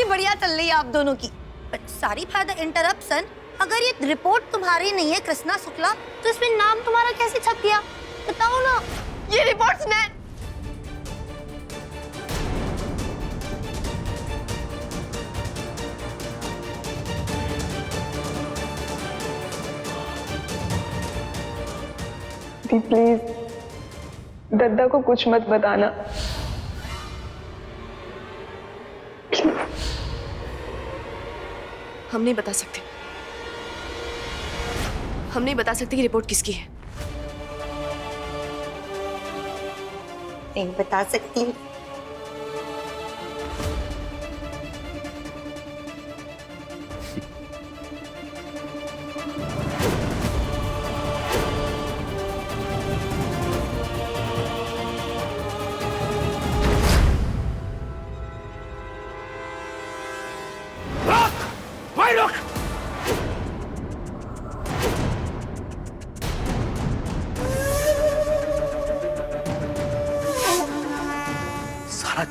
बड़ी बढ़िया चल रही है आप दोनों की। But sorry for the interruption, अगर ये रिपोर्ट तुम्हारी नहीं है कृष्णा शुक्ला, तो इसमें नाम तुम्हारा कैसे छप गया? बताओ ना। ये रिपोर्ट्स ने प्लीज दद्दा को कुछ मत बताना। हम नहीं बता सकते, हम नहीं बता सकते कि रिपोर्ट किसकी है। नहीं बता सकती।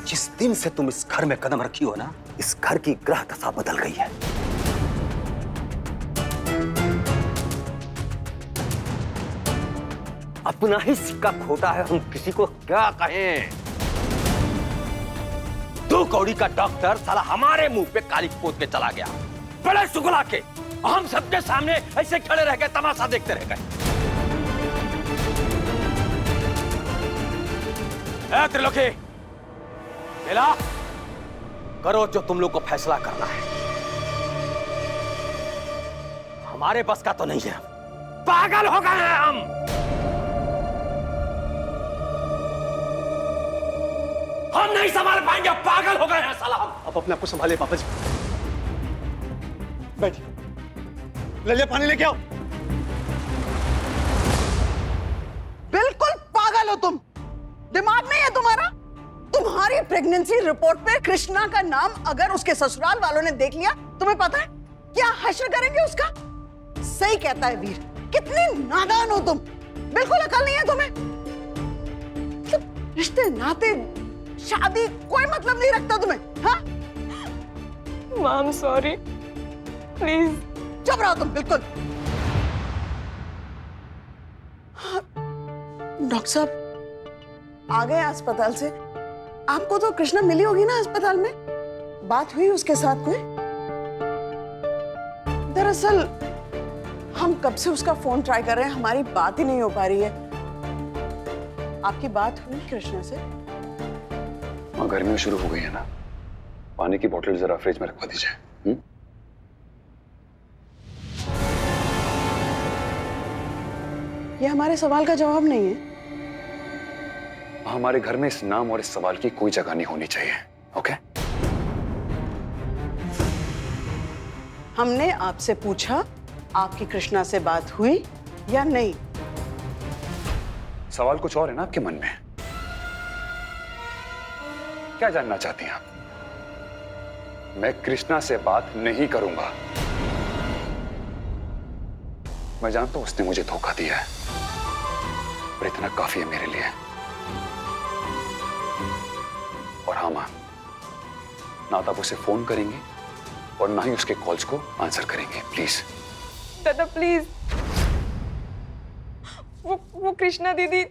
जिस दिन से तुम इस घर में कदम रखी हो ना, इस घर की ग्रह दशा बदल गई है। अपना ही सिक्का खोटा है, हम किसी को क्या कहें। 2 कौड़ी का डॉक्टर साला हमारे मुंह पे काली पोत के चला गया, बड़े सुगला के। हम सबके सामने ऐसे खड़े रह गए, तमाशा देखते रह गए। त्रिलोकी, बेला, करो जो तुम लोग को फैसला करना है। हमारे बस का तो नहीं है, पागल हो गए हैं हम। हम नहीं संभाल पाएंगे, पागल हो गए हैं साला हम। आप अपने आप को संभालिए पापा जी। बैठिए, ललिया पानी लेके आओ। बिल्कुल पागल हो तुम, दिमाग नहीं है तुम्हारा? तुम्हारी प्रेगनेंसी रिपोर्ट पे कृष्णा का नाम अगर उसके ससुराल वालों ने देख लिया, तुम्हें पता है क्या हश्र करेंगे उसका? सही कहता है वीर, कितनी नादान हो तुम, बिल्कुल अकल नहीं है तुम्हें। रिश्ते नाते शादी कोई मतलब नहीं रखता तुम्हें, हाँ? Mom sorry, please. चुप रहो तुम, बिल्कुल। डॉक्टर साहब आ गए अस्पताल से। आपको तो कृष्णा मिली होगी ना अस्पताल में? बात हुई उसके साथ कोई? दरअसल हम कब से उसका फोन ट्राई कर रहे हैं, हमारी बात ही नहीं हो पा रही है। आपकी बात हुई कृष्णा से? हाँ, गर्मियां शुरू हो गई है ना, पानी की बोतल जरा फ्रिज में रखवा दीजिए। ये हमारे सवाल का जवाब नहीं है। हमारे घर में इस नाम और इस सवाल की कोई जगह नहीं होनी चाहिए, ओके? हमने आपसे पूछा आपकी कृष्णा से बात हुई या नहीं? सवाल कुछ और है ना आपके मन में? क्या जानना चाहती हैं आप? मैं कृष्णा से बात नहीं करूंगा। मैं जानता हूं उसने मुझे धोखा दिया है, पर इतना काफी है मेरे लिए। और हाँ मां, ना तो आप उसे फोन करेंगे और ना ही उसके कॉल्स को आंसर करेंगे, प्लीज। दादा प्लीज, वो कृष्णा दीदी।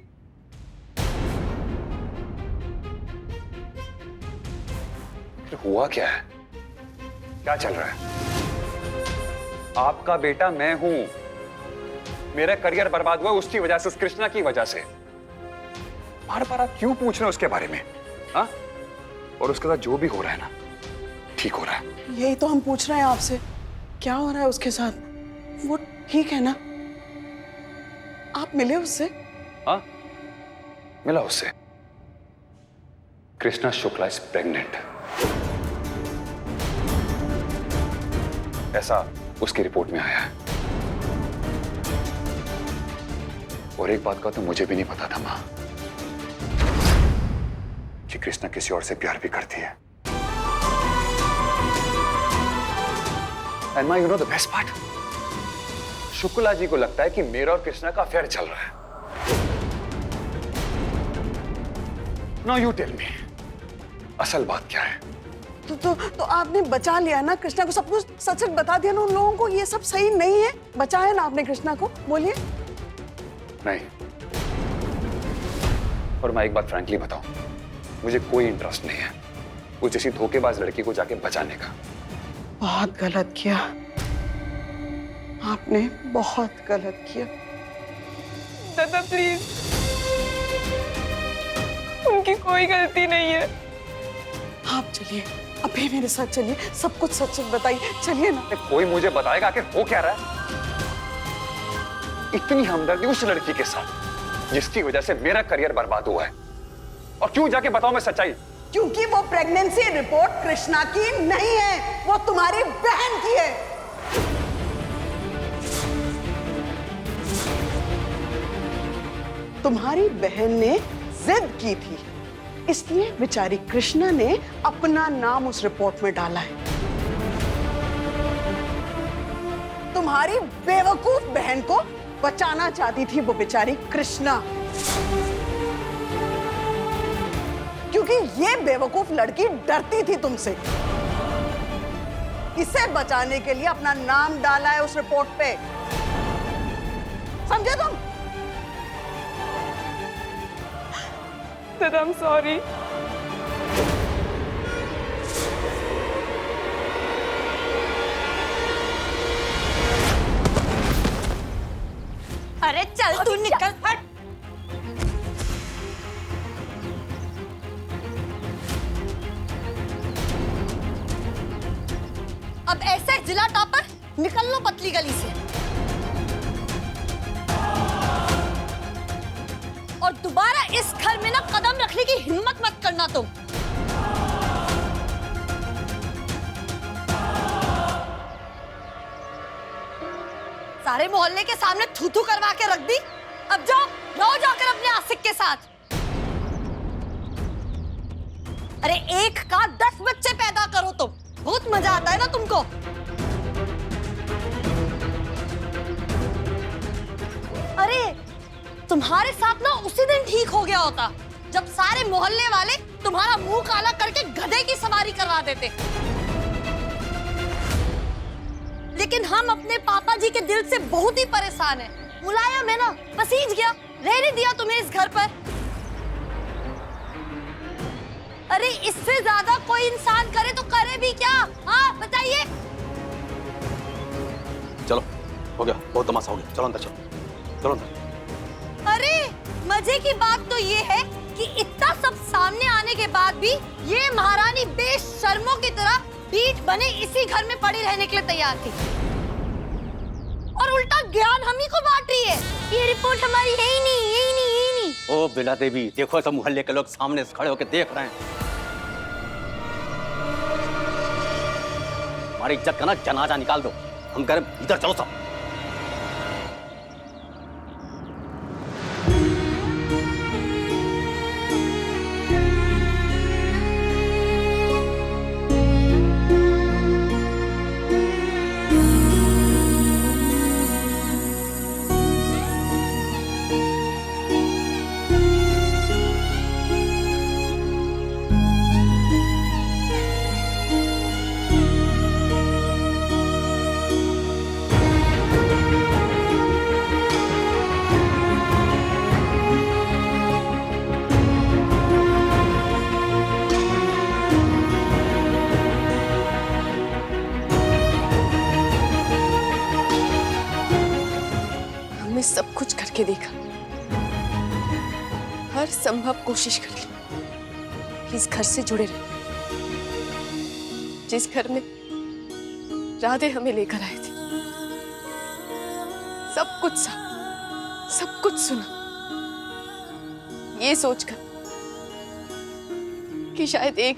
हुआ क्या है? क्या चल रहा है? आपका बेटा मैं हूं, मेरा करियर बर्बाद हुआ उसकी वजह से, उस कृष्णा की वजह से। बार बार आप क्यों पूछ रहे हो उसके बारे में? हाँ? और उसके साथ जो भी हो रहा है ना, ठीक हो रहा है? यही तो हम पूछ रहे हैं आपसे, क्या हो रहा है उसके साथ? वो ठीक है ना? आप मिले उससे? हाँ, मिला उससे। कृष्णा शुक्ला इज प्रेग्नेंट, ऐसा उसकी रिपोर्ट में आया है। और एक बात का तो मुझे भी नहीं पता था मां, कि कृष्णा किसी और से प्यार भी करती है। एंड मां, you know the best part, Shukla ji को लगता है कि मेरा और कृष्णा का अफेयर चल रहा है। नाउ यू टेल मी, असल बात क्या है? तो आपने बचा लिया ना कृष्णा को, सब कुछ सच सच बता दिया ना उन लोगों को। ये सब सही नहीं है, बचाया ना आपने कृष्णा को, बोलिए। नहीं, और मैं एक बात फ्रैंकली बताऊं, मुझे कोई इंटरेस्ट नहीं है उस जैसी धोखेबाज लड़की को जाके बचाने का। बहुत गलत किया आपने, बहुत गलत किया। दादा प्लीज, उनकी कोई गलती नहीं है। आप चलिए, अभी मेरे साथ चलिए, सब कुछ सच सच बताइए, चलिए ना। कोई मुझे बताएगा आखिर हो क्या रहा है? इतनी हमदर्दी उस लड़की के साथ जिसकी वजह से मेरा करियर बर्बाद हुआ है, और क्यों जाके बताओ मैं सच्चाई? क्योंकि वो प्रेगनेंसी रिपोर्ट कृष्णा की नहीं है, वो तुम्हारी बहन की है। तुम्हारी बहन ने जिद की थी, इसलिए बेचारी कृष्णा ने अपना नाम उस रिपोर्ट में डाला है। तुम्हारी बेवकूफ बहन को बचाना चाहती थी वो बेचारी कृष्णा, क्योंकि ये बेवकूफ लड़की डरती थी तुमसे। इसे बचाने के लिए अपना नाम डाला है उस रिपोर्ट पे, समझे तुम? दादा आई एम सॉरी। अरे चल तू निकल, हट। अब ऐसे जिला टॉपर निकल लो पतली गली से, और दोबारा इस घर में ना कदम रखने की हिम्मत मत करना तुम। सारे मोहल्ले के सामने थू-थू करवा के रख दी, अब जाओ रहो जाकर अपने आशिक के साथ। अरे एक का 10 बच्चे पैदा करो तुम, बहुत मजा आता है ना तुमको। अरे तुम्हारे साथ ना उसी दिन ठीक हो गया होता जब सारे मोहल्ले वाले तुम्हारा मुंह काला करके गधे की सवारी करवा देते, लेकिन हम अपने पापा जी के दिल से बहुत ही परेशान हैं। मुलायम है ना, पसीज गया, रहने दिया तुम्हें इस घर पर। अरे इससे ज्यादा कोई इंसान करे तो करे भी क्या? हाँ बताइए। चलो हो गया, बहुत तमाशा हो गया, चलो अंदर चलो, चलो अंदर। अरे मजे की बात तो ये है कि इतना सब सामने आने के बाद भी ये महारानी बेशर्मों की तरह पीठ बने इसी घर में पड़ी रहने के लिए तैयार थी, और उल्टा ज्ञान हम ही को बांट रही है। ये रिपोर्ट हमारी है ही नहीं, यही नहीं, यही नहीं। ओ बिला देवी, देखो सब मोहल्ले के लोग सामने से खड़े होकर देख रहे हैं। हमारी इज्जत का ना जनाजा निकाल दो, हम घर इधर चलो सब। सब कुछ करके देखा, हर संभव कोशिश कर ली कि इस घर से जुड़े रहे, जिस घर में राधे हमें लेकर आए थे। सब कुछ सहा, सब कुछ सुना, ये सोचकर कि शायद एक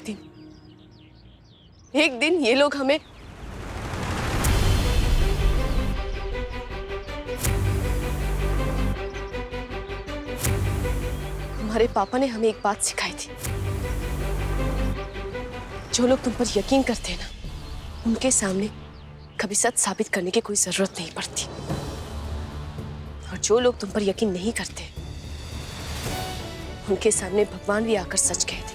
दिन ये लोग हमें हमारे पापा ने हमें एक बात सिखाई थी, जो लोग तुम पर यकीन करते हैं ना, उनके सामने कभी सच साबित करने की कोई जरूरत नहीं पड़ती, और जो लोग तुम पर यकीन नहीं करते, उनके सामने भगवान भी आकर सच कहते।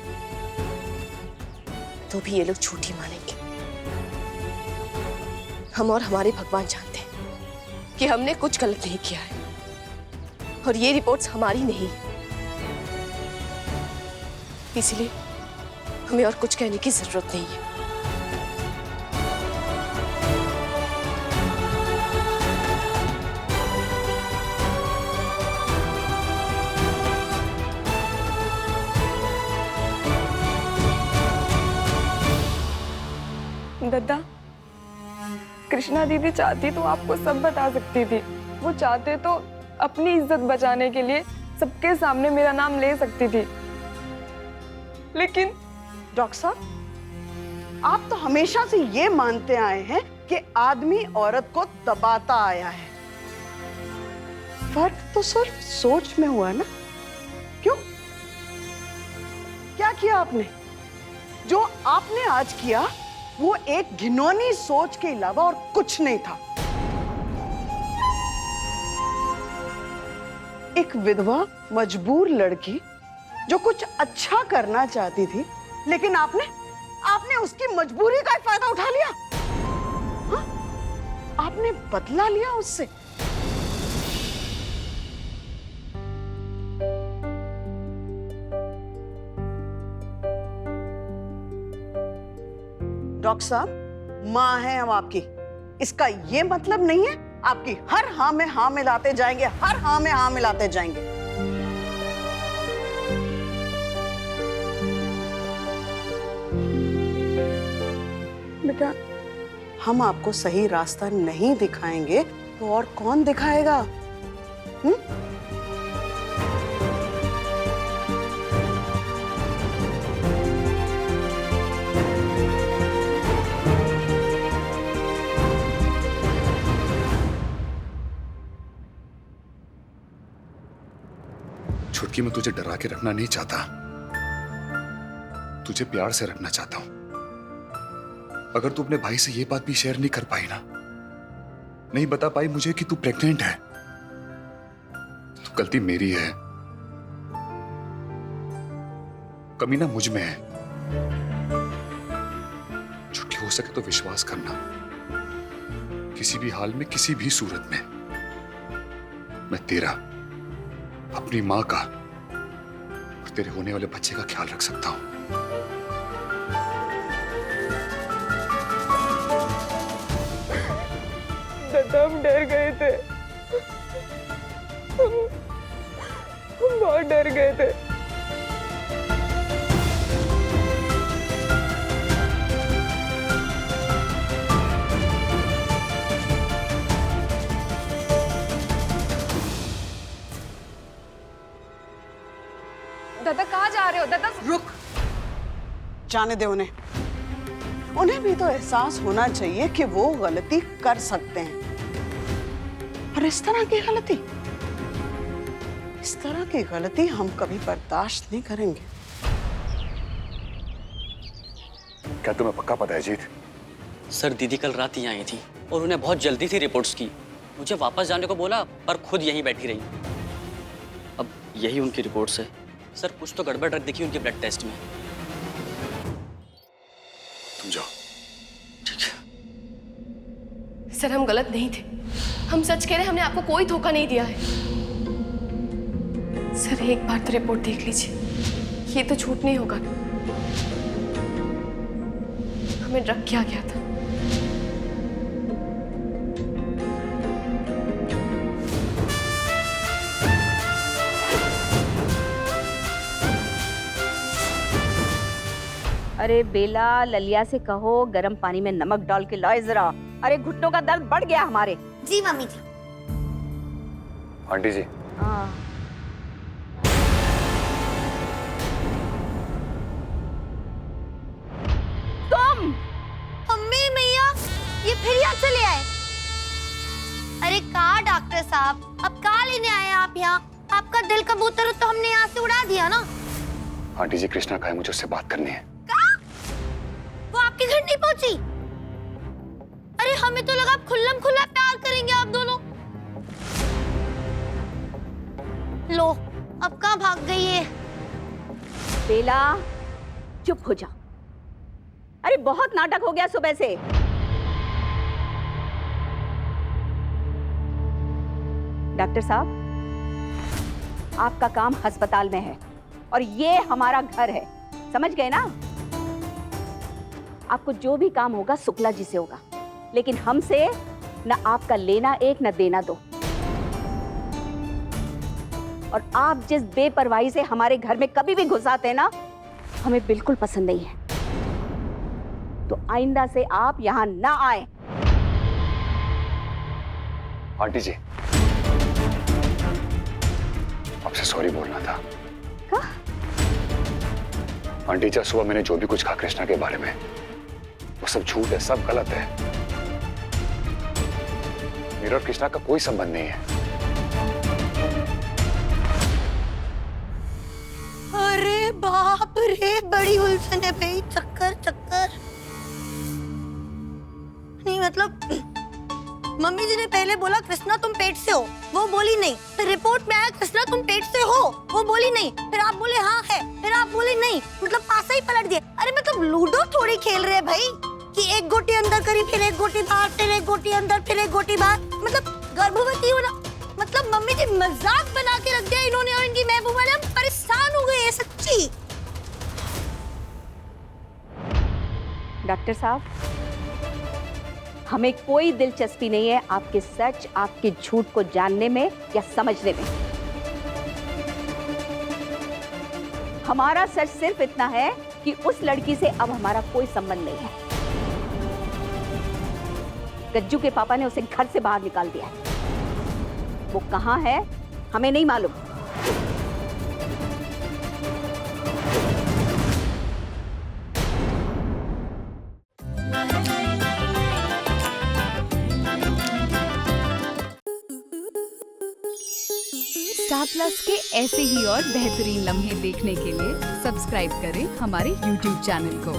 तो भी ये लोग झूठ ही मानेंगे। हम और हमारे भगवान जानते हैं कि हमने कुछ गलत नहीं किया है और ये रिपोर्ट्स हमारी नहीं, इसलिए हमें और कुछ कहने की जरूरत नहीं है। दद्दा, कृष्णा दीदी चाहती तो आपको सब बता सकती थी। वो चाहते तो अपनी इज्जत बचाने के लिए सबके सामने मेरा नाम ले सकती थी, लेकिन डॉक्टर साहब, आप तो हमेशा से ये मानते आए हैं कि आदमी औरत को दबाता आया है। फर्क तो सिर्फ सोच में हुआ ना? क्यों? क्या किया आपने? जो आपने आज किया वो एक घिनौनी सोच के अलावा और कुछ नहीं था। एक विधवा मजबूर लड़की जो कुछ अच्छा करना चाहती थी, लेकिन आपने उसकी मजबूरी का फायदा उठा लिया। हाँ? आपने बदला लिया उससे। डॉक्टर साहब, माँ है हम आपकी, इसका ये मतलब नहीं है आपकी हर हाँ में हाँ मिलाते जाएंगे, हर हाँ में हाँ मिलाते जाएंगे। बेटा, हम आपको सही रास्ता नहीं दिखाएंगे तो और कौन दिखाएगा? छुटकी, मैं तुझे डरा के रखना नहीं चाहता, तुझे प्यार से रखना चाहता हूं। अगर तू अपने भाई से ये बात भी शेयर नहीं कर पाई ना, नहीं बता पाई मुझे कि तू प्रेग्नेंट है, तो गलती मेरी है, कमी ना मुझ में है। छुटकी, हो सके तो विश्वास करना, किसी भी हाल में, किसी भी सूरत में मैं तेरा, अपनी मां का और तेरे होने वाले बच्चे का ख्याल रख सकता हूं। दद्दा, हम डर गए थे, हम बहुत डर गए थे। दादा, कहाँ जा रहे हो? दादा रुक, जाने दे उन्हें। उन्हें भी तो एहसास होना चाहिए कि वो गलती कर सकते हैं, पर इस तरह की गलती हम कभी बर्दाश्त नहीं करेंगे। क्या तुम्हें पक्का पता है जीत? सर, दीदी कल रात ही आई थी और उन्हें बहुत जल्दी थी रिपोर्ट्स की। मुझे वापस जाने को बोला पर खुद यहीं बैठी रही। अब यही उनकी रिपोर्ट्स है। सर, कुछ तो गड़बड़ रख दिखी उनके ब्लड टेस्ट में। तुम जाओ। ठीक है सर, हम गलत नहीं थे, हम सच कह रहे हैं, हमने आपको कोई धोखा नहीं दिया है। सर, एक बार तो रिपोर्ट देख लीजिए, ये तो झूठ नहीं होगा। हमें ड्रग किया गया था। अरे बेला, ललिया से कहो गर्म पानी में नमक डाल के लाए जरा। अरे घुटनों का दर्द बढ़ गया हमारे। जी मम्मी जी। आंटी जी, तुम? मम्मी, मैया, ये फिर यहाँ चले आए? अरे कहा डॉक्टर साहब, अब कहाँ लेने आए आप यहाँ? आपका दिल कबूतर तो हमने यहाँ से उड़ा दिया ना। आंटी जी, कृष्णा का है, मुझे उससे बात करनी है। वो आपके घर नहीं पहुंची? अरे हमें तो लगा आप खुल्लम खुल्ला प्यार करेंगे आप दोनों। लो, अब कहाँ भाग गई है? बेला, चुप हो जा। बहुत नाटक हो गया सुबह से। डॉक्टर साहब, आपका काम अस्पताल में है और ये हमारा घर है, समझ गए ना? आपको जो भी काम होगा शुक्ला जी से होगा, लेकिन हमसे न आपका लेना एक न देना दो। और आप जिस बेपरवाही से हमारे घर में कभी भी घुस आते हैं ना, हमें बिल्कुल पसंद नहीं है। तो आइंदा से आप यहां ना आए। आंटी जी, आपसे सॉरी बोलना था। हाँ? आंटी जी, सुबह मैंने जो भी कुछ कहा कृष्णा के बारे में, वो सब झूठ है, सब गलत है। मेरा और कृष्णा का कोई संबंध नहीं है। अरे बाप रे, बड़ी उलझन है भाई। चक्कर चक्कर नहीं, मतलब मम्मी जी ने पहले बोला कृष्णा तुम पेट से हो, वो बोली नहीं। फिर रिपोर्ट में आया कृष्णा तुम पेट से हो, वो बोली नहीं। फिर आप बोले हाँ है, फिर आप बोले नहीं, मतलब पासा ही पलट दिया। अरे मतलब लूडो थोड़ी खेल रहे हैं भाई कि एक गोटी अंदर करी, फिर एक गोटी बाहर, फिर एक गोटी अंदर, फिर एक गोटी बाहर। मतलब गर्भवती होना, मतलब मम्मी जी मजाक बना के रख दिया इन्होंने और इनकी महबूबा ने। हम परेशान हो गए हैं सच्ची। डॉक्टर साहब, हमें कोई दिलचस्पी नहीं है आपके सच, आपके झूठ को जानने में या समझने में। हमारा सच सिर्फ इतना है कि उस लड़की से अब हमारा कोई संबंध नहीं है। गज्जू के पापा ने उसे घर से बाहर निकाल दिया है। वो कहाँ है हमें नहीं मालूम। स्टार प्लस के ऐसे ही और बेहतरीन लम्हे देखने के लिए सब्सक्राइब करें हमारे YouTube चैनल को।